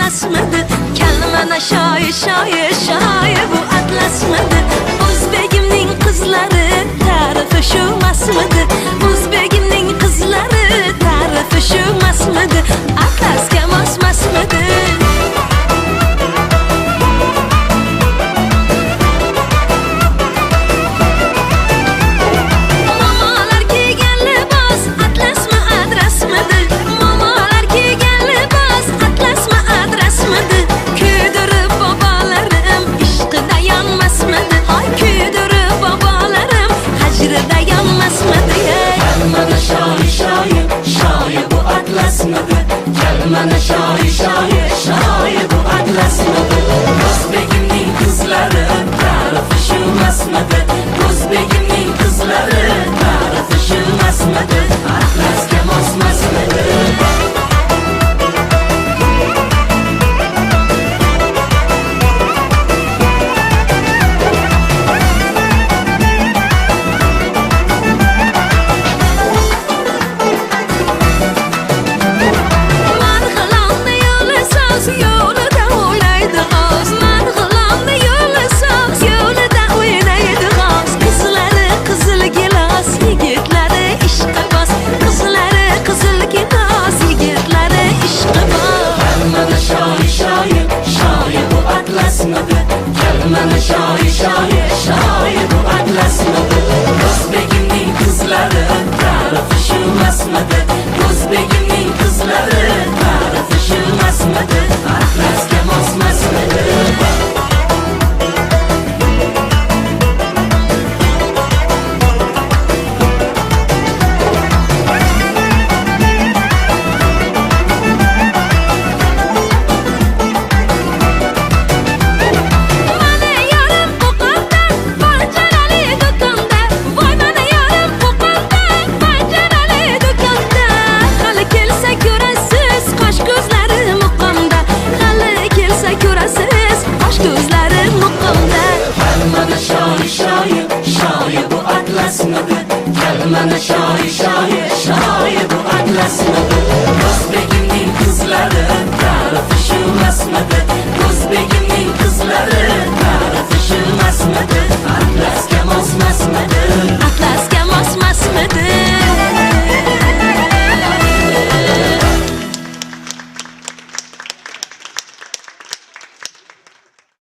emasmidi? Kalmana shoir, shoir, shoir bu atlasmidi? O'zbegimning qizlari tarifi shu emasmidi? O'zbegimning qizlari tarifi shu emasmidi? Atlasga mosmasmidi? Mana shoir, shoir, shoir bu atlasmidi? O'zbegimning qizlari tarifi shu emasmidi? O'zbegimning qizlari tarifi shu emasmidi? Atlasga mosmasmidi? Mana shoir, shoir, shoir bu atlasmidi? O'zbegimning qizlari tarifi shu emasmidi? O'zbegimning qizlari tarifi shu emasmidi? Atlasga mosmasmidi? Mana shoir, shoir, shoir bu atlasmidi? O'zbegimning qizlari tarifi shu emasmidi? O'zbegimning